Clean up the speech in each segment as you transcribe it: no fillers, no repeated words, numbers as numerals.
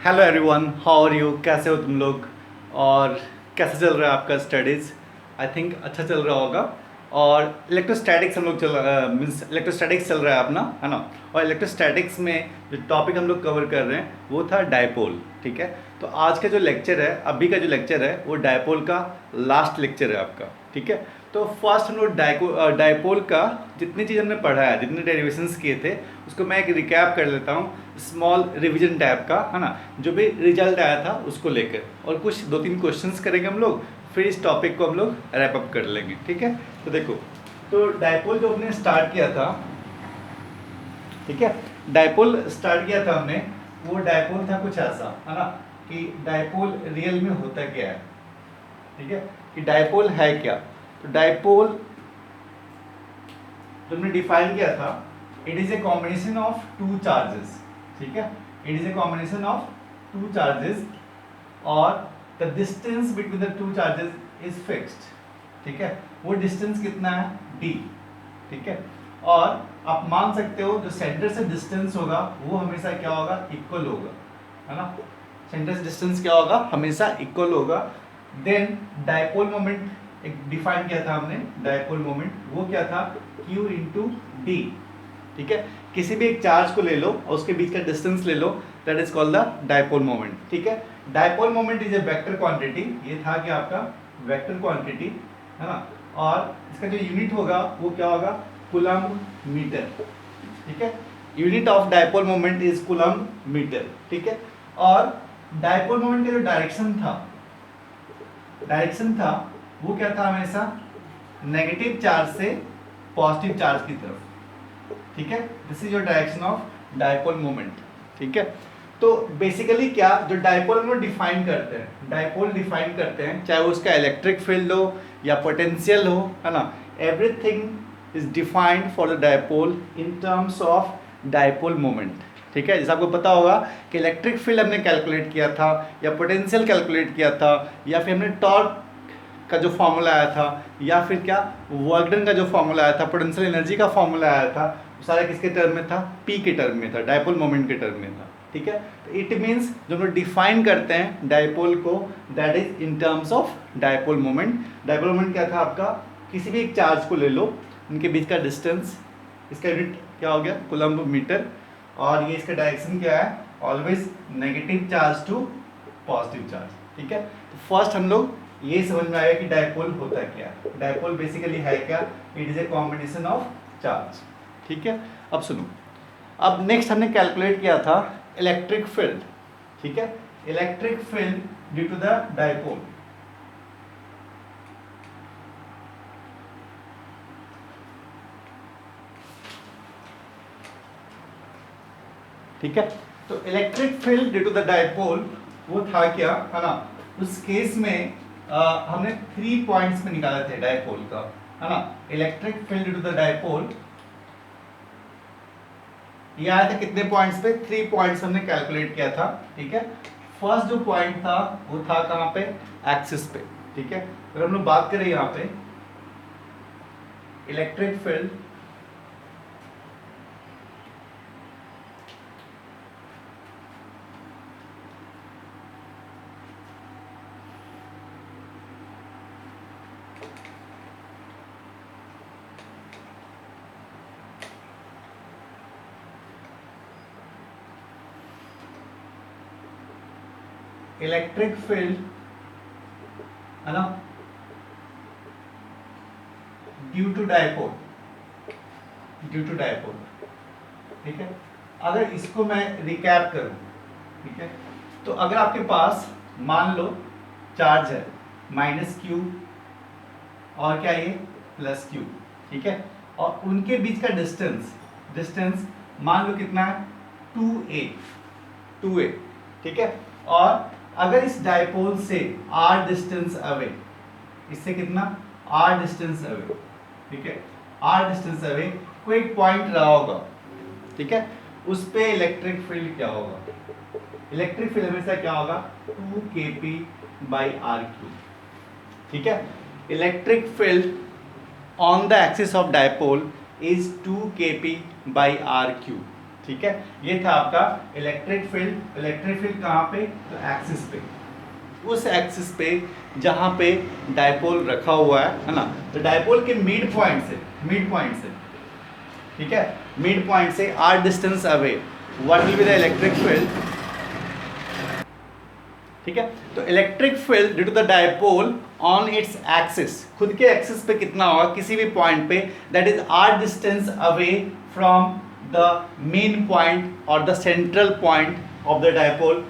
Hello everyone, how are you? कैसे हो तुम लोग? और कैसे चल रहा है आपका स्टडीज़? आई थिंक अच्छा चल रहा होगा। और इलेक्ट्रोस्टैटिक्स हम लोग मीन्स इलेक्ट्रोस्टैटिक्स चल रहा है अपना, है ना। और इलेक्ट्रोस्टैटिक्स में जो टॉपिक हम लोग कवर कर रहे हैं वो था डायपोल। ठीक है, तो आज का जो लेक्चर है, अभी का जो लेक्चर है, वो डायपोल का लास्ट लेक्चर है आपका। ठीक है, तो फर्स्ट हम लोग डायपोल का जितनी चीज़ हमने पढ़ा है, जितने डेरिवेशंस किए थे, उसको मैं एक रिकैप कर लेता हूँ, स्मॉल रिवीजन टाइप का, है ना। जो भी रिजल्ट आया था उसको लेकर, और कुछ 2-3 क्वेश्चंस करेंगे हम लोग, फिर इस टॉपिक को हम लोग रैप अप कर लेंगे। ठीक है, तो देखो, तो डायपोल जो हमने स्टार्ट किया था, ठीक है, डायपोल स्टार्ट किया था हमने, वो डायपोल था कुछ ऐसा, है ना, कि डायपोल रियल में होता क्या है। ठीक है, कि डायपोल है क्या। तो डायपोल जो हमने डिफाइन किया था, it is a combination of two charges. ठीक है, it is a combination of two charges और the distance between the two charges is fixed. ठीक है, वो डिस्टेंस कितना है? d। ठीक है, और आप मान सकते हो जो सेंटर से डिस्टेंस होगा वो हमेशा क्या होगा? इक्वल होगा, है ना। सेंटर से डिस्टेंस क्या होगा? हमेशा इक्वल होगा। देन डायपोल मोमेंट एक डिफाइन किया था हमने, डायपोल मोमेंट वो क्या था? q into D. ठीक है, किसी भी एक चार्ज को ले लो और उसके बीच का डिस्टेंस ले लो, that is called the dipole moment. ठीक है, dipole moment is a vector quantity. ये था कि आपका वेक्टर क्वांटिटी, है ना, और इसका जो यूनिट होगा वो क्या होगा? Coulomb meter. ठीक है, unit of dipole moment is coulomb meter. ठीक है, और डायपोल मोमेंट का जो डायरेक्शन था वो क्या था? हमेशा नेगेटिव चार्ज से पॉजिटिव चार्ज की तरफ। ठीक है, this is your direction of dipole moment. ठीक है, तो बेसिकली क्या जो डायपोल हम लोग डिफाइन करते हैं, डायपोल डिफाइन करते हैं, चाहे वो उसका इलेक्ट्रिक फील्ड हो या पोटेंशियल हो, है ना, everything is defined for the dipole in terms of dipole moment. ठीक है, जैसे आपको पता होगा कि इलेक्ट्रिक फील्ड हमने कैलकुलेट किया था, या पोटेंशियल कैलकुलेट किया था, या फिर हमने टॉर्क का जो फॉर्मूला आया था, या फिर क्या वर्क डन का जो फॉर्मूला आया था, पोटेंशियल एनर्जी का फॉर्मूला आया था, सारा किसके टर्म में था? पी के टर्म में था, डायपोल मोमेंट के टर्म में था। ठीक है, तो इट मीन्स जो हम लोग डिफाइन करते हैं डायपोल को, that is in terms of dipole moment. Dipole moment क्या था आपका? किसी भी एक चार्ज को ले लो, उनके बीच का डिस्टेंस, इसका यूनिट क्या हो गया? कूलम्ब मीटर, और ये इसका डायरेक्शन क्या है? Always negative charge to positive charge. ठीक है, तो फर्स्ट हम लोग ये समझ में आया कि डायपोल होता क्या है। डायपोल बेसिकली है क्या? It is a combination of charge. ठीक है, अब सुनो, अब नेक्स्ट हमने कैलकुलेट किया था इलेक्ट्रिक फील्ड। ठीक है, electric field due to the dipole. ठीक है, तो electric field due to the dipole वो था क्या, है ना। उस केस में हमने 3 पॉइंट्स में निकाले थे डायपोल का, है ना। Electric field due to the dipole ये आया था कितने पॉइंट्स पे? 3 पॉइंट्स हमने कैलकुलेट किया था। ठीक है, फर्स्ट जो पॉइंट था वो था कहाँ पे? एक्सिस पे। ठीक है, अगर हम लोग बात करें यहाँ पे इलेक्ट्रिक फील्ड, इलेक्ट्रिक फील्ड, है ना, due to dipole, due to dipole. ठीक है, अगर इसको मैं रिकैप करूं, ठीक है, तो अगर आपके पास मान लो चार्ज है -q और क्या ये +q। ठीक है, और उनके बीच का डिस्टेंस मान लो कितना है? 2a। ठीक है, और अगर इस डायपोल से r डिस्टेंस अवे, इससे कितना? r distance away. ठीक है, r डिस्टेंस अवे कोई एक पॉइंट रहा होगा, ठीक है, उस पे इलेक्ट्रिक फील्ड क्या होगा? इलेक्ट्रिक फील्ड हमेशा क्या होगा? 2kp/r3। ठीक है, electric field on the axis of dipole is 2kp/r3। ठीक है, ये था आपका इलेक्ट्रिक फील्ड। इलेक्ट्रिक फील्ड कहाँ पे, तो एक्सिस पे, उस एक्सिस पे जहाँ पे डायपोल रखा हुआ है ना, तो डायपोल के मिड पॉइंट से ठीक है, मिड पॉइंट से r distance away what will be the electric field. ठीक है, तो electric field due to the dipole on its axis, खुद के एक्सिस पे कितना होगा किसी भी पॉइंट पे, that is r distance away from the main point और the central point of the dipole,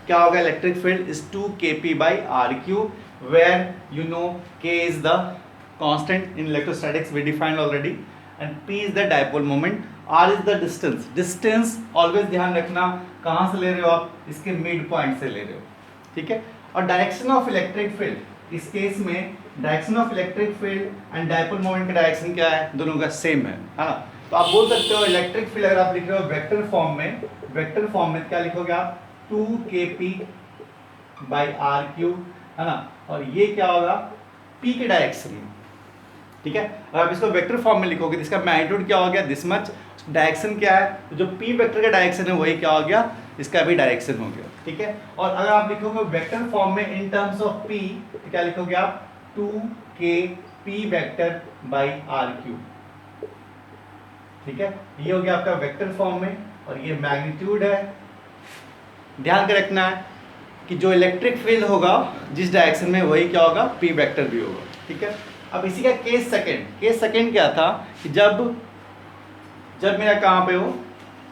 क्या होगा electric field is 2 kp by r3, where you know k is the constant in electrostatics we defined already and p is the dipole moment, r is the distance always ध्यान रखना कहाँ से ले रहे हो आप, इसके मिड पॉइंट से ले रहे हो, ठीक है। और डायरेक्शन ऑफ इलेक्ट्रिक फील्ड, इस केस में direction of electric field and dipole moment का डायरेक्शन क्या है, दोनों का सेम है ना। तो आप बोल सकते हो इलेक्ट्रिक फील्ड अगर आप लिख रहे हो वेक्टर फॉर्म में क्या लिखोगे आप, 2 kp by r3 है ना, और ये क्या होगा p के डायरेक्शन में, ठीक है। अगर आप इसको वेक्टर फॉर्म में लिखोगे तो इसका मैग्नीट्यूड क्या हो गया, दिस मच, डायरेक्शन क्या है, तो जो p वेक्टर का डायरेक्शन है वही क्या हो गया, इसका भी डायरेक्शन हो गया, ठीक है। और अगर आप लिखोगे वेक्टर फॉर्म में इन टर्म्स ऑफ p, तो क्या लिखोगे आप, 2 kp वेक्टर by r3, ठीक है। ये हो गया आपका वेक्टर फॉर्म में, और ये मैग्नीट्यूड है। ध्यान के रखना है कि जो इलेक्ट्रिक फील्ड होगा जिस डायरेक्शन में वही क्या होगा, p वेक्टर भी होगा, ठीक है। अब इसी का केस सेकंड क्या था कि जब मेरा कहाँ पे हो,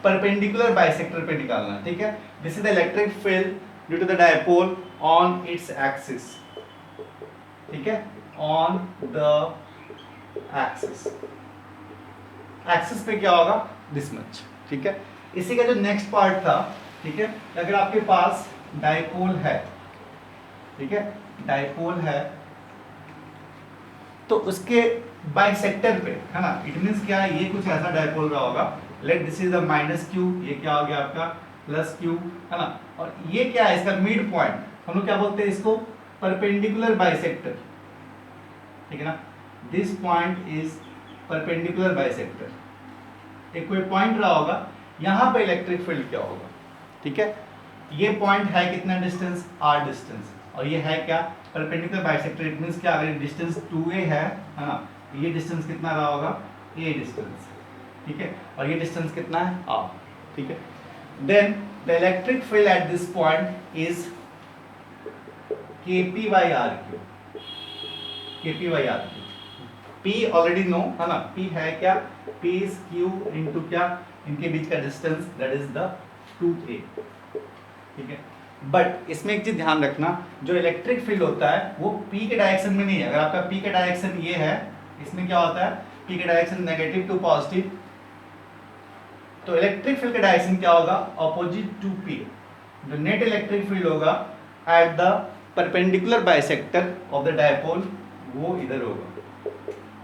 परपेंडिकुलर बाइसेक्टर पे निकालना, ठीक है। This is the electric field due to the dipole on its axis, ठीक है, ऑन द एक्सिस पे क्या होगा, दिस मच, ठीक है। इसी का जो नेक्स्ट पार्ट था, ठीक है, अगर आपके पास डायपोल है, ठीक है, डायपोल है तो उसके बाइसेक्टर पे है ना, इट मींस क्या है, ये कुछ ऐसा डायपोल रहा होगा, let this is the -q, ये क्या हो गया आपका +q है ना, और ये क्या है इसका मिड पॉइंट, हम लोग क्या बोलते हैं इसको, परपेंडिकुलर बाइसेक्टर, ठीक है ना, this point is perpendicular bisector. एक कोई पॉइंट रहा होगा, यहाँ पे इलेक्ट्रिक फील्ड क्या होगा, ठीक है। ये पॉइंट है कितना डिस्टेंस, r डिस्टेंस, और ये है क्या, परपेंडिकुलर बाइसेक्टर, इट मींस क्या, अगर डिस्टेंस 2a है ना, ये डिस्टेंस कितना रहा होगा, a डिस्टेंस, ठीक है, और ये डिस्टेंस कितना है, r, ठीक है। Then the electric field at this point is kp by r3, kp by r3, p already know है ना, p है क्या, p is q into क्या, इनके बीच का distance that is the 2a, ठीक है। बट इसमें एक चीज ध्यान रखना, जो इलेक्ट्रिक फील्ड होता है वो p के डायरेक्शन में नहीं है। अगर आपका p का डायरेक्शन ये है, इसमें क्या होता है, p का डायरेक्शन नेगेटिव टू पॉजिटिव, तो इलेक्ट्रिक फील्ड का डायरेक्शन क्या होगा, ऑपोजिट टू p। जो नेट इलेक्ट्रिक फील्ड होगा at the perpendicular bisector of the dipole, वो इधर होगा,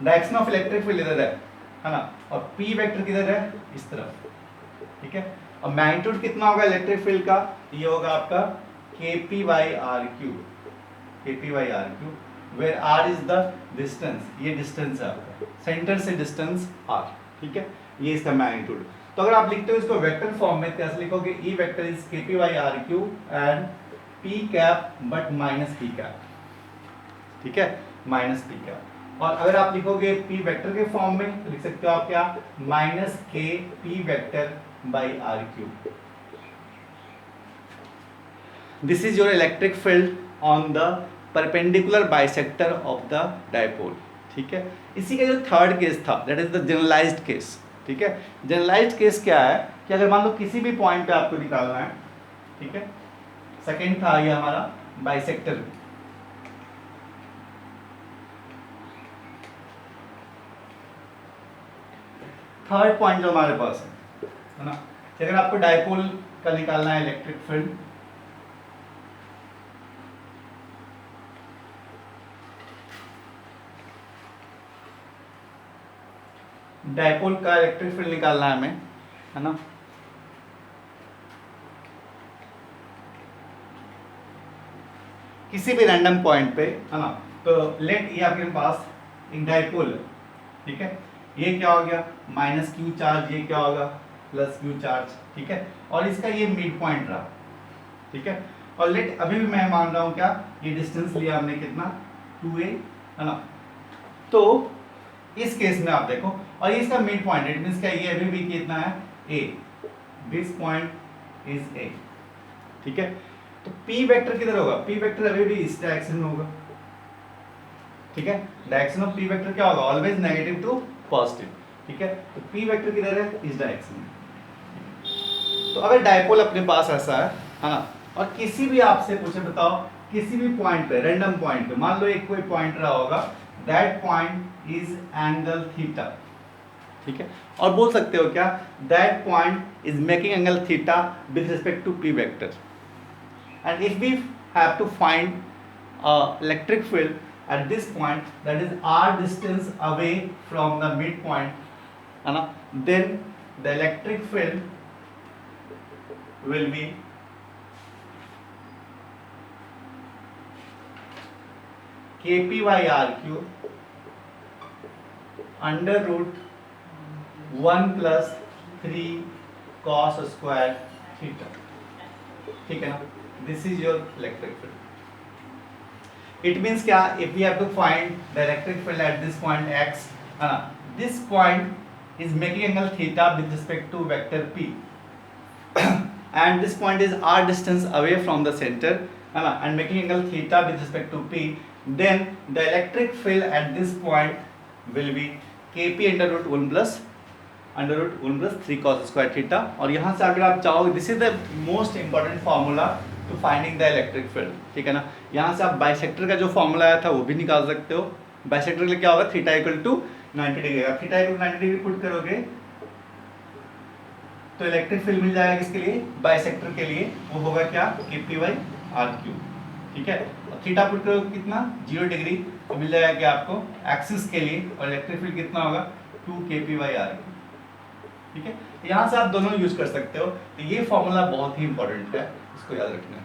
डायरेक्शन ऑफ इलेक्ट्रिक फील्ड इधर है ना, और p वेक्टर किधर है, इस तरफ, ठीक है। और मैग्नीट्यूड कितना होगा इलेक्ट्रिक फील्ड का, ये होगा आपका kp by r3, kp by r3, where r is the distance, ये डिस्टेंस है आपका, सेंटर से डिस्टेंस r, ठीक है, ये इसका मैग्नीट्यूड। तो अगर आप लिखते हो इसको वेक्टर फॉर्म में, कैसे लिखोगे, E vector is kp by r3 and p cap but minus p cap, ठीक है, माइनस p कैप। और अगर आप लिखोगे p वेक्टर के फॉर्म में तो लिख सकते हो आप क्या, minus k p vector by r3। This is your electric field on the perpendicular bisector of the dipole, ठीक है। इसी का जो थर्ड केस था that is the generalized case, ठीक है। जनरलाइज्ड केस क्या है कि अगर मान लो किसी भी पॉइंट पे आपको निकालना है, ठीक है, सेकंड था ये हमारा बाइसेक्टर, थर्ड पॉइंट जो हमारे पास है ना, अगर आपको डायपोल का निकालना है इलेक्ट्रिक फील्ड, डायपोल का इलेक्ट्रिक फील्ड निकालना है हमें, है ना, किसी भी रैंडम पॉइंट पे, है ना, तो लेट ये आपके पास एक डायपोल है, ठीक है, ये क्या हो गया, -q चार्ज, ये क्या होगा प्लस क्यू चार्ज, ठीक है, और इसका ये मिड पॉइंट रहा, ठीक है। और लेट अभी भी मैं मान रहा हूँ क्या, ये डिस्टेंस लिया हमने कितना 2a, है ना। तो इस केस में आप देखो, और ये इसका मिड पॉइंट, इट मींस क्या, ये अभी भी कितना है a, this point is a, ठीक है। तो p वेक्टर किधर होगा, p वेक्टर अभी भी इस डायरेक्शन में होगा, ठीक है। डायरेक्शन ऑफ p वेक्टर क्या होगा, ऑलवेज नेगेटिव टू पॉजिटिव, ठीक है। तो p वेक्टर किधर है, इस डायरेक्शन में। तो अगर डायपोल अपने पास ऐसा है ना, और किसी भी आपसे पूछे बताओ किसी भी पॉइंट पे, रैंडम पॉइंट पे, मान लो एक कोई पॉइंट रहा होगा, that point is angle theta, ठीक है। और बोल सकते हो क्या, that point is making angle theta with respect to p vector, and if we have to find electric field at this point, that is r distance away from the midpoint, है ना, then the electric field will be kp by r cube under root 1 plus 3 cos square theta, ठीक है ना। This is your electric field. It means क्या, if we have to find the electric field at this point x, है ना, this point is making angle theta with respect to vector p, and this point is r distance away from the center, है ना, and making angle theta with respect to p, then the electric field at this point will be kp under root 1 plus 3 cos square theta। और यहाँ से अगर आप चाहोगे, this is the most important formula to finding the electric field, ठीक है ना। यहाँ से आप बाइसेक्टर का जो फॉर्मूला आया था वो भी निकाल सकते हो। बाइसेक्टर के लिए क्या होगा, थीटा इक्वल टू 90 डिग्री, आप थीटा इक्वल 90 डिग्री पुट करोगे तो इलेक्ट्रिक फील्ड मिल जाएगा किसके लिए, बाइसेक्टर के लिए, वो होगा क्या, kp बाई r क्यूब, ठीक है। और थीटा पुट करोगे कितना, 0 डिग्री, तो मिल जाएगा कि आपको एक्सिस के लिए, और इलेक्ट्रिक फील्ड कितना होगा 2 kp बाई r, ठीक है। यहाँ से आप दोनों यूज कर सकते हो। तो ये फॉर्मूला बहुत ही इंपॉर्टेंट है, इसको याद रखना है,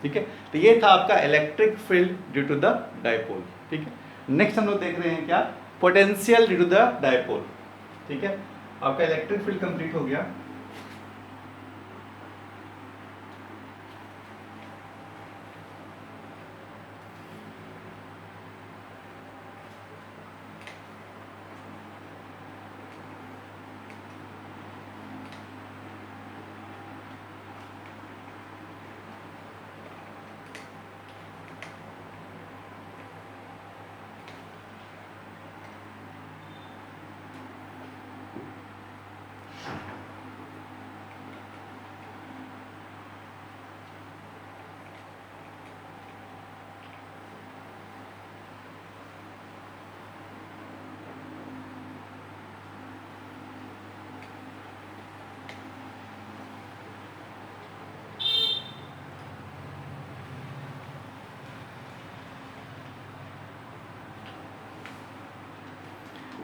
ठीक है। तो ये था आपका electric field due to the dipole, ठीक है। नेक्स्ट हम लोग देख रहे हैं क्या, potential due to the dipole, ठीक है। आपका इलेक्ट्रिक फील्ड कंप्लीट हो गया।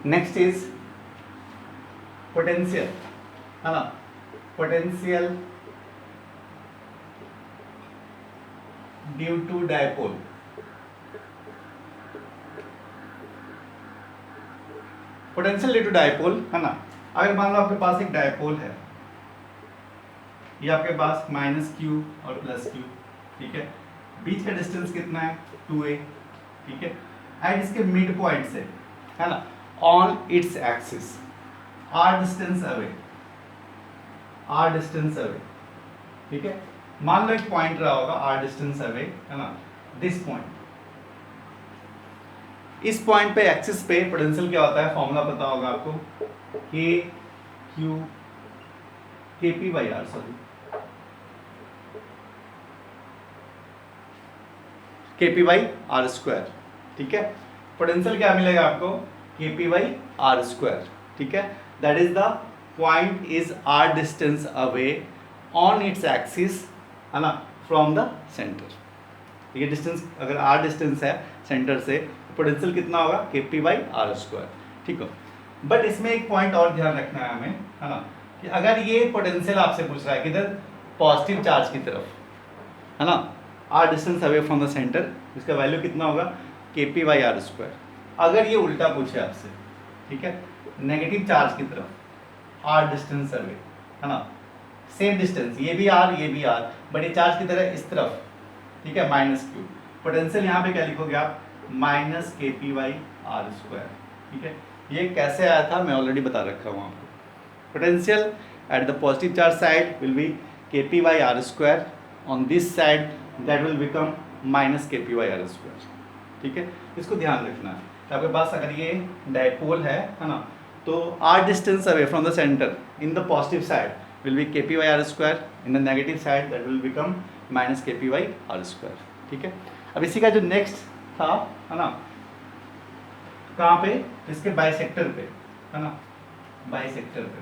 नेक्स्ट इज पोटेंशियल, है ना, potential due to dipole. Potential due to dipole, है ना, अगर मान लो आपके पास एक डायपोल है, ये आपके पास -q और +q, ठीक है, बीच का डिस्टेंस कितना है 2a, ठीक है, एंड इसके मिड पॉइंट से, है ना, on its axis r distance away, ठीक है। मान लो एक पॉइंट रहा होगा r डिस्टेंस अवे, है ना, दिस पॉइंट, इस पॉइंट पे एक्सिस पे पोटेंशियल क्या होता है, फॉर्मूला पता होगा आपको, kp by r, kp by r square, ठीक है। पोटेंशियल क्या मिलेगा आपको, kp बाई r स्क्वायर, ठीक है। That is the point is r distance away on its axis, है ना, फ्रॉम द सेंटर। ये डिस्टेंस, अगर r डिस्टेंस है सेंटर से, पोटेंशियल कितना होगा, kp बाई r स्क्वायर, ठीक है। बट इसमें एक पॉइंट और ध्यान रखना है हमें, है ना, कि अगर ये पोटेंशियल आपसे पूछ रहा है किधर, पॉजिटिव चार्ज की तरफ, है ना, r distance away from the centre, इसका वैल्यू कितना होगा, kp बाई r स्क्वायर। अगर ये उल्टा पूछे आपसे, ठीक है, नेगेटिव चार्ज की तरफ, r डिस्टेंस अवे, है ना, सेम डिस्टेंस, ये भी आर ये भी आर, बट ये चार्ज की तरह इस तरफ, ठीक है, माइनस क्यू। पोटेंशियल यहाँ पे क्या लिखोगे आप, minus k p by r square, ठीक है। ये कैसे आया था मैं ऑलरेडी बता रखा हूँ आपको। Potential at the positive charge side will be k p by r square, on this side that will become minus k p by r square, ठीक है। इसको ध्यान रखना है। तो आपके पास अगर ये डायपोल है ना, तो r distance away from the centre in the positive side will be k p by r square, in the negative side that will become minus k p by r square, ठीक है। अब इसी का जो next था, है ना, कहाँ पे, इसके बाइसेक्टर पे, है ना, बाइसेक्टर पे।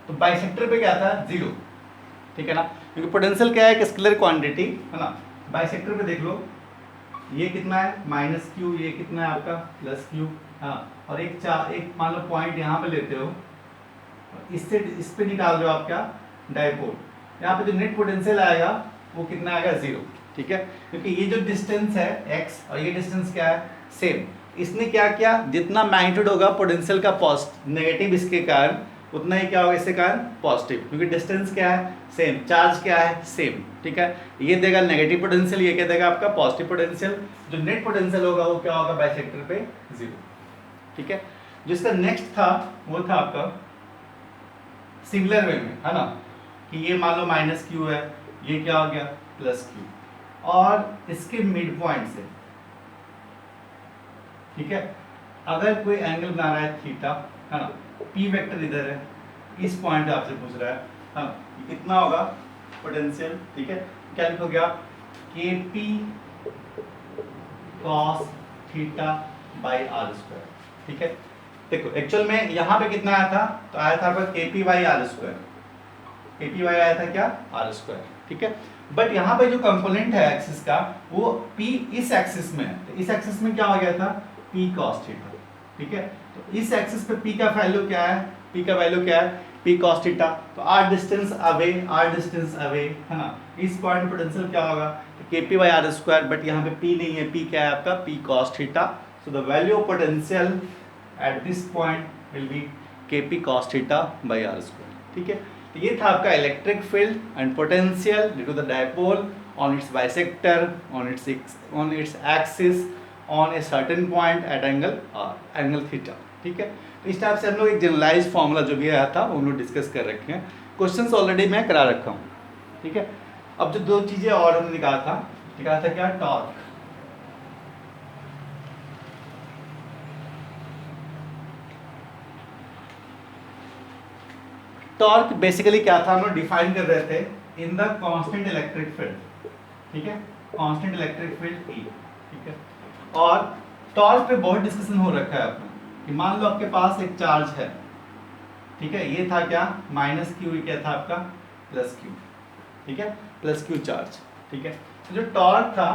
तो बाइसेक्टर पे क्या था, जीरो, ठीक है ना, क्योंकि पोटेंशियल क्या है, एक स्केलर क्वांटिटी, है ना। बाइसेक्टर पे देख लो, ये कितना है माइनस क्यू, ये कितना है आपका प्लस क्यू, हाँ, और एक मान लो पॉइंट यहाँ पे लेते हो, इससे इस पे निकाल दो आप क्या, डायपोल, यहाँ पे जो नेट पोटेंशियल आएगा वो कितना आएगा, जीरो, ठीक है। क्योंकि ये जो डिस्टेंस है x और ये डिस्टेंस क्या है, सेम। इसने क्या किया, जितना मैग्नीट्यूड होगा पोटेंशियल का नेगेटिव इसके कारण, उतना ही क्या होगा इसके कारण पॉजिटिव, क्योंकि डिस्टेंस क्या है, सेम, चार्ज क्या है, सेम, ठीक है। ये देगा नेगेटिव पोटेंशियल, ये क्या देगा आपका पॉजिटिव पोटेंशियल। जो नेट पोटेंशियल होगा वो क्या होगा बाइसेक्टर पे, जीरो, ठीक है। जिसका नेक्स्ट था वो था आपका सिमिलर वे में, है ना, कि ये मान लो माइनस क्यू है, ये क्या हो गया प्लस क्यू, और इसके मिड पॉइंट से, ठीक है, अगर कोई एंगल बना रहा है थीटा, है ना, पी वेक्टर इधर है, इस पॉइंट आपसे पूछ रहा है, हाँ, ये कितना होगा पोटेंशियल, ठीक है। क्या लिखोगे आप, k p cos theta by r square, ठीक है। देखो एक्चुअल में यहाँ पे कितना आया था, तो आया था आपका के पी बाई आर स्क्वायर, के पी वाई आया था क्या, आर स्क्वायर, ठीक है। बट यहाँ पे जो कंपोनेंट है एक्सिस का, वो p इस एक्सिस में है, तो इस एक्सिस में क्या हो गया था, p cos थीटा, ठीक है। तो इस एक्सिस पे p का वैल्यू क्या है, p का वैल्यू क्या है, p cos थीटा। तो r डिस्टेंस अवे, है ना, इस पॉइंट पोटेंशियल क्या होगा, तो kp by r square, but यहाँ पे p नहीं है, p क्या है आपका, p cos theta. So the value of potential at this point will be kp cos theta by r square, ठीक है। तो ये था आपका electric field and potential due to the dipole on its bisector, on its axis, on a certain point at angle theta, ठीक है। तो इस टाइप से हम लोग एक जनरलाइज फॉर्मूला जो भी आया था वो हम लोग डिस्कस कर रखे हैं, क्वेश्चंस ऑलरेडी मैं करा रखा हूँ, ठीक है। अब जो दो चीज़ें और हमने निकाला था क्या, टॉर्क, टॉर्क बेसिकली क्या था, हम लोग डिफाइन कर रहे थे in the constant electric field, ठीक है, कांस्टेंट इलेक्ट्रिक फील्ड E, ठीक है। और टॉर्क पे बहुत डिस्कशन हो रखा है अपना, कि मान लो आपके पास एक चार्ज है, ठीक है, ये था क्या माइनस क्यू, ये क्या था आपका प्लस क्यू, ठीक है, प्लस क्यू चार्ज, ठीक है। तो जो टॉर्क था,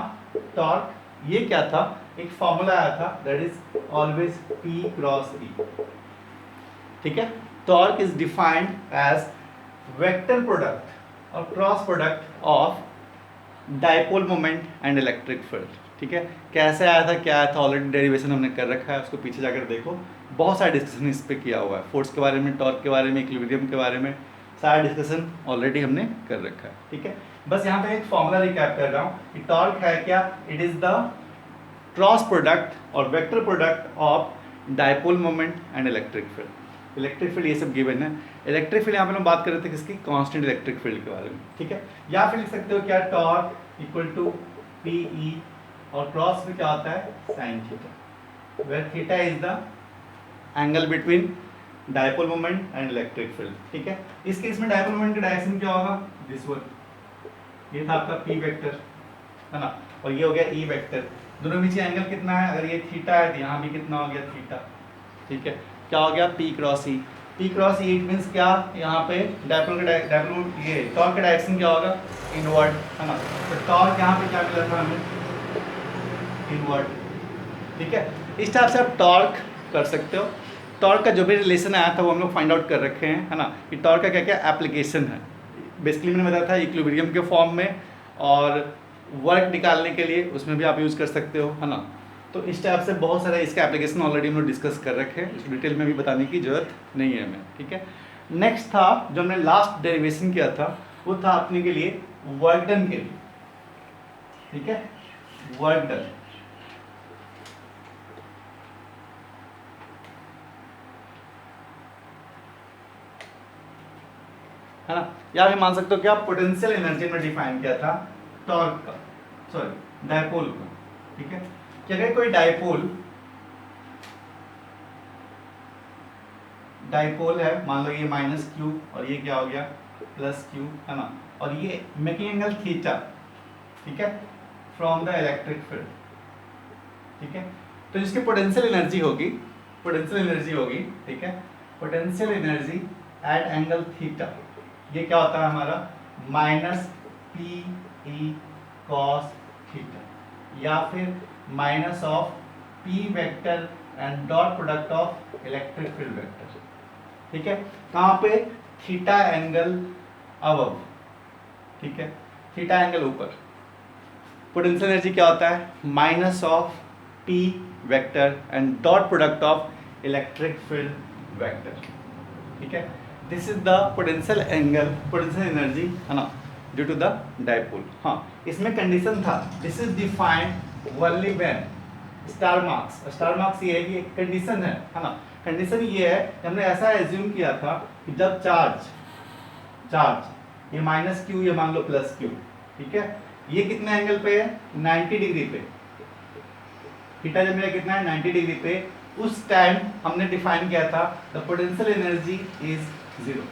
टॉर्क ये क्या था, एक फॉर्मूला आया था, that is always P cross E, ठीक है। Torque is defined as vector product और cross product of dipole moment and electric field, ठीक है। कैसे आया था, क्या आया था, ऑलरेडी डेरिवेशन हमने कर रखा है, उसको पीछे जाकर देखो, बहुत सारा डिस्कशन इस पे किया हुआ है, फोर्स के बारे में, टॉर्क के बारे में, इक्विलिब्रियम के बारे में, सारा डिस्कशन ऑलरेडी हमने कर रखा है, ठीक है। बस यहाँ पे एक फॉर्मूला रिकैप कर रहा हूँ कि टॉर्क है क्या, it is the cross product और vector product of dipole moment and electric field. Electric field ये सब गिवन है। इलेक्ट्रिक फील्ड यहाँ पे हम बात कर रहे थे किसकी, कांस्टेंट इलेक्ट्रिक फील्ड के बारे में, ठीक है। या फिर लिख सकते हो क्या, torque equal to p E, और क्रॉस में क्या होता है, sine theta, where theta is the angle between dipole moment and electric field, ठीक है। इस केस में डायपोल मोमेंट का डायरेक्शन क्या होगा, दिस वन, ये था आपका पी वेक्टर, है ना, और ये हो गया ई वेक्टर। दोनों बीच एंगल कितना है, अगर ये थीटा है तो यहाँ भी कितना हो गया थीटा, ठीक है। क्या हो गया P cross E, P cross E, it means क्या, यहाँ पे डायपोल ये टॉर्क का डायरेक्शन क्या होगा, इनवर्ड, है ना। तो टॉर्क यहाँ पे क्या मिला था हमें, इनवर्ड, ठीक है। इस टाइप से आप टॉर्क कर सकते हो। टॉर्क का जो भी रिलेशन आया था वो हम लोग फाइंड आउट कर रखे हैं, है ना, कि टॉर्क का क्या क्या एप्लीकेशन है। बेसिकली मैंने बताया था इक्विलिब्रियम के फॉर्म में, और वर्क निकालने के लिए उसमें भी आप यूज़ कर सकते हो, है ना। तो इस टाइप से बहुत सारे इसके एप्लीकेशन ऑलरेडी हम लोग डिस्कस कर रखे हैं, इसको डिटेल में भी बताने की जरूरत नहीं है हमें, ठीक है। नेक्स्ट था जो हमने लास्ट डेरिवेशन किया था, वो था अपने के लिए वर्क डन के लिए, ठीक है, वर्क डन। है ना, या भी मान सकते हो क्या, पोटेंशियल एनर्जी में डिफाइन किया था टॉर्क का, सॉरी डायपोल का, ठीक है, कि अगर कोई डायपोल है, मान लो ये माइनस क्यू और ये क्या हो गया प्लस क्यू, है ना, और ये मेकिंग एंगल थीटा, ठीक है, फ्रॉम द इलेक्ट्रिक फील्ड, ठीक है, तो जिसकी पोटेंशियल एनर्जी होगी, ठीक है, potential energy eight angle theta, ये क्या होता है हमारा minus p E cos theta, या फिर minus of P vector and dot product of electric field vector, ठीक है, कहाँ पे थीटा एंगल अबव, ठीक है, थीटा एंगल ऊपर, पोटेंशियल एनर्जी क्या होता है minus of P vector and dot product of electric field vector, ठीक है, this is the potential energy, है ना, ड्यू टू द डायपोल। हाँ, इसमें कंडीशन था, this is defined only when star marks ये है कि एक कंडीशन है ना, कंडीशन ये है कि हमने ऐसा एज्यूम किया था कि जब चार्ज ये माइनस क्यू, ये मान लो प्लस क्यू, ठीक है, ये कितने एंगल पे है 90 डिग्री पे, थीटा जब मेरा कितना है 90 डिग्री पे, उस टाइम हमने डिफाइन किया था द पोटेंशियल एनर्जी इज 0,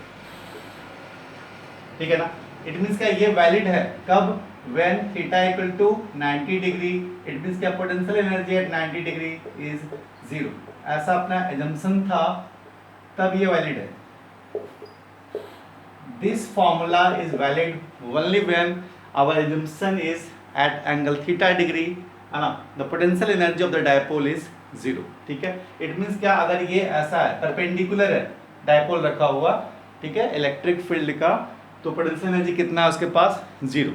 ठीक है ना, इट मींस क्या ये वैलिड है कब, when theta equal to 90 degree, it means क्या potential energy at 90 degree is 0, ऐसा अपना assumption था, तब ये वैलिड है। This formula is valid only when our assumption is at angle theta degree, है ना, the potential energy of the dipole is 0, ठीक है, इट मींस क्या अगर ये ऐसा है परपेंडिकुलर है डायपोल रखा हुआ, ठीक है, इलेक्ट्रिक फील्ड का, तो पोटेंशियल एनर्जी कितना है उसके पास 0,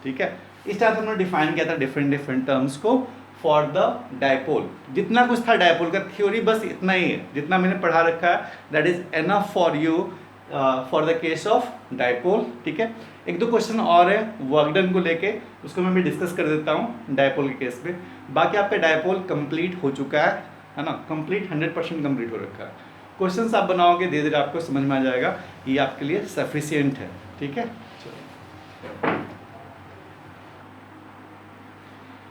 ठीक है, इस तरह से हमने डिफाइन किया था डिफरेंट टर्म्स को फॉर द डायपोल। जितना कुछ था डायपोल का थ्योरी बस इतना ही है, जितना मैंने पढ़ा रखा है that is enough for you for the case of dipole, ठीक है। एक दो क्वेश्चन और है वर्क डन को लेके, उसको मैं भी डिस्कस कर देता हूँ डायपोल के केस में। बाकी आपका डायपोल कंप्लीट हो चुका है ना, कंप्लीट 100% कंप्लीट हो रखा है। क्वेश्चंस आप बनाओगे धीरे धीरे आपको समझ में आ जाएगा, ये आपके लिए सफिशिएंट है, ठीक है।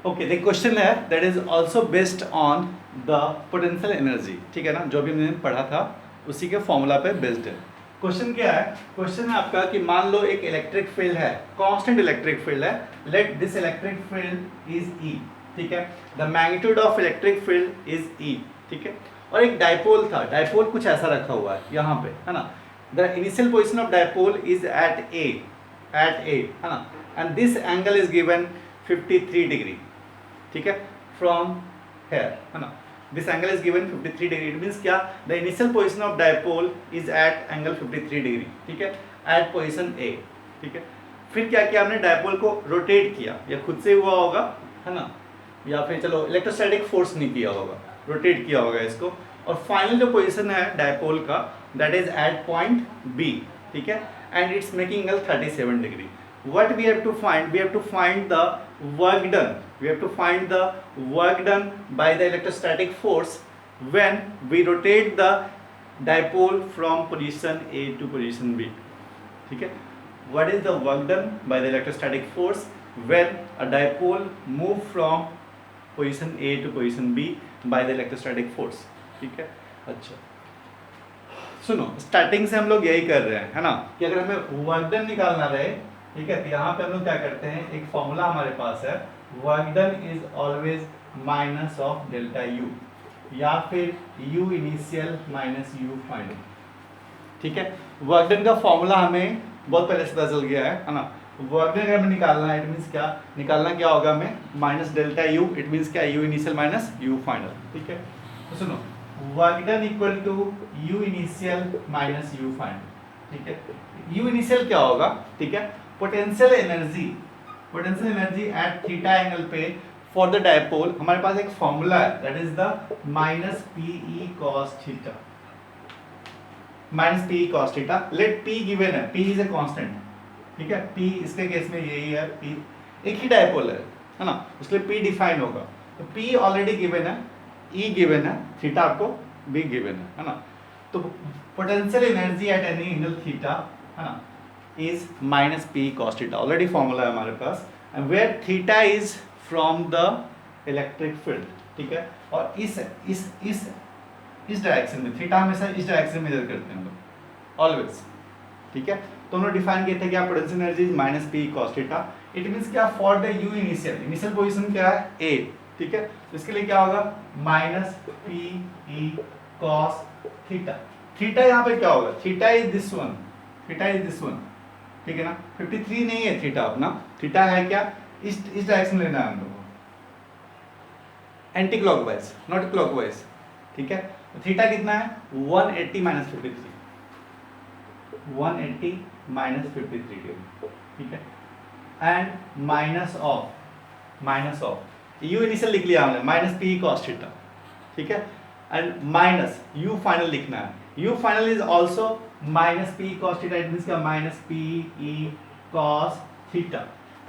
ओके, द क्वेश्चन है that is also based on the potential energy, ठीक है ना, जो भी मैंने पढ़ा था उसी के फॉर्मूला पे बेस्ड है। क्वेश्चन क्या है, क्वेश्चन है आपका कि मान लो एक इलेक्ट्रिक फील्ड है, कांस्टेंट इलेक्ट्रिक फील्ड है, let this electric field is E, ठीक है, the magnitude of electric field is E, ठीक है, और एक डायपोल था, डायपोल कुछ ऐसा रखा हुआ है यहाँ पे, है ना, the initial position of dipole is at A, है ना, and this angle is given 53 degree, ठीक है, फ्रॉम हेयर, है ना, this angle is given 53 degree, it means क्या, the initial position of dipole is at angle 53 degree, ठीक है, eight position A, ठीक है। फिर क्या किया हमने, डायपोल को रोटेट किया, या खुद से हुआ होगा, है ना, या फिर चलो इलेक्ट्रोस्टैटिक फोर्स नहीं किया होगा, रोटेट किया होगा इसको, और फाइनल जो पोजीशन है डायपोल का that is at point B, ठीक है, and it's making angle 37 degree. What we have to find? We have to find the work done. We have to find the work done by the electrostatic force when we rotate the dipole from position A to position B. ठीक है? What is the work done by the electrostatic force when a dipole move from position A to position B by the electrostatic force? ठीक है? अच्छा, सुनो, starting से हम लोग यही कर रहे हैं, है ना, कि अगर हमें वर्क डन निकालना रहे, ठीक है, तो यहाँ पे हम लोग क्या करते हैं, एक फॉर्मूला हमारे पास है, work done is always minus of delta U, या फिर you initial minus U final, ठीक है। वर्क डन का फॉर्मूला हमें बहुत पहले से पता चल गया है ना। वर्क डन अगर हमें निकालना है, इट मीन्स क्या, निकालना क्या होगा हमें, minus delta U, it means क्या, U initial minus U final, ठीक है। तो सुनो, work done equal to U initial minus U final, ठीक है। यू इनिशियल क्या होगा, ठीक है, potential energy at theta angle पे फॉर द डायपोल, हमारे पास एक फॉर्मूला है that is the minus p E cos theta, minus p cos theta, let p given है, पी इज ए कांस्टेंट, ठीक है, पी इसके केस में यही है, पी एक ही डायपोल है ना, इसलिए पी डिफाइन होगा, तो पी ऑलरेडी गिवन है, ई गिवन है, थीटा आपको बी गिवन है ना, तो potential energy at any angle theta है ना is minus p cos theta, already formula है हमारे पास, and where theta is from the electric field, ठीक है, और इस डायरेक्शन में, थीटा हमेशा इस डायरेक्शन में मेजर करते हैं हम लोग ऑलवेज, ठीक है, तो उन्होंने डिफाइन किया था कि potential energy is minus p cos theta, it means क्या for the U initial position क्या है ए, ठीक है, तो इसके लिए क्या होगा minus p E cos theta, theta यहाँ पे क्या होगा, theta is this one, theta is this one, ठीक है ना, 53 नहीं है थीटा अपना, थीटा है क्या इस डायरेक्शन लेना है हम लोग को, एंटी क्लॉकवाइज नॉट क्लॉकवाइज, ठीक है, थीटा कितना है 180 माइनस 53, 180 माइनस 53 डिग्री, ठीक है, and minus of you initial लिख लिया हमने माइनस पी कॉस थीटा, ठीक है, एंड माइनस यू फाइनल लिखना है, U final is also minus p cos theta, it means क्या minus p E cos theta,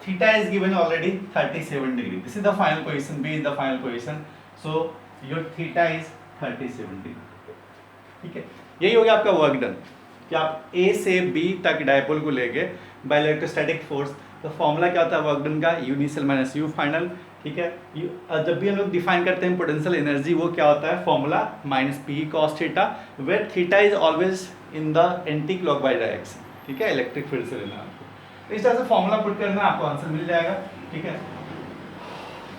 theta is given already 37 degree, this is the final position, B is the final position, so your theta is 37 degree, ठीक है, यही हो गया आपका work done कि आप ए से बी तक डायपोल को ले गए बाय इलेक्ट्रोस्टैटिक फोर्स, तो फॉर्मूला क्या होता है वर्क डन का, you initial minus U final, ठीक है, जब भी हम लोग डिफाइन करते हैं पोटेंशियल एनर्जी, वो क्या होता है formula minus p cos theta, where theta is always in the anti clockwise direction, ठीक है, इलेक्ट्रिक फील्ड से लेना आपको, तो इस तरह से फॉर्मूला पुट करना आपको आंसर मिल जाएगा, ठीक है,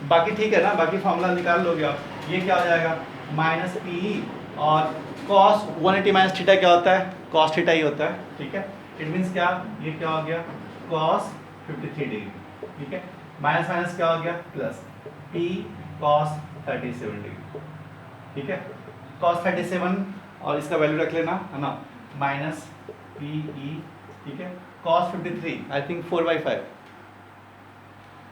बाकी ठीक है ना, बाकी फॉर्मूला निकाल लोगे आप, ये क्या हो जाएगा माइनस पी और कॉस 180 माइनस थीटा क्या होता है, कॉस थीटा ही होता है, ठीक है, इट मींस क्या, ये क्या हो गया कॉस 53 डिग्री, ठीक है, माइनस माइनस क्या हो गया प्लस पी कॉस 37 डिग्री, ठीक है, कॉस 37 और इसका वैल्यू रख लेना है ना, माइनस पी ई, ठीक है, कॉस 53 आई थिंक 4/5,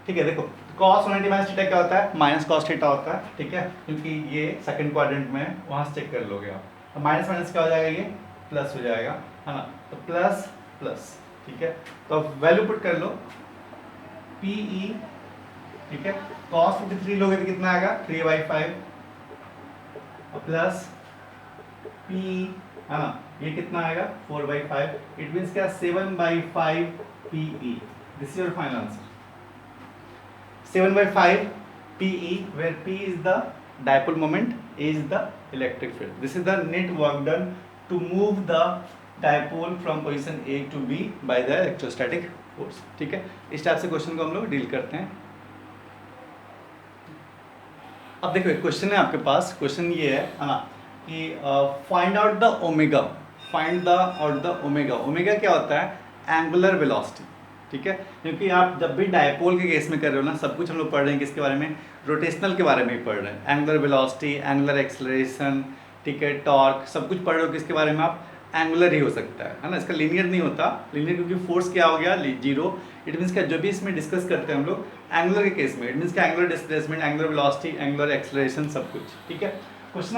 ठीक है, देखो cos 180 माइनस थीटा क्या होता है माइनस cos थीटा होता है, ठीक है, क्योंकि ये सेकंड क्वाड्रेंट में है, वहां से चेक कर लोगे आप, तो माइनस माइनस क्या हो जाएगा ये प्लस हो जाएगा, है ना, तो प्लस प्लस, ठीक है, तो वैल्यू पुट कर लो पी ई, ठीक है, cos 53 लोगे तो कितना आएगा 3/5 प्लस पी, है ना, ये कितना आएगा 4/5, इट मींस क्या 7/5 P E, this is your final answer, 7/5 PE, where P is the dipole moment, A is the electric field. This is the net work done to move the dipole from position A to B by the electrostatic force. ठीक है, इस type से question को हम लोग deal करते हैं। अब देखो एक क्वेश्चन है आपके पास, क्वेश्चन ये है ना कि find out the omega, find the out the omega, omega क्या होता है एंगुलर वेलोसिटी, ठीक है, क्योंकि आप जब भी डायपोल के केस में कर रहे हो ना, सब कुछ हम लोग पढ़ रहे हैं किसके बारे में, रोटेशनल के बारे में ही पढ़ रहे हैं, एंगुलर वेलोसिटी, एंगुलर एक्सेलरेशन, ठीक है, टॉर्क, सब कुछ पढ़ रहे हो किसके बारे में आप, एंगुलर ही हो सकता है ना, इसका लीनियर नहीं होता, लीनियर क्योंकि फोर्स क्या हो गया जीरो, इट मीन्स क्या जो भी इसमें डिस्कस करते हैं हम लोग एंगुलर के केस में, इट मीन्स क्या angular displacement, angular velocity, angular acceleration, सब कुछ, ठीक है, क्वेश्चन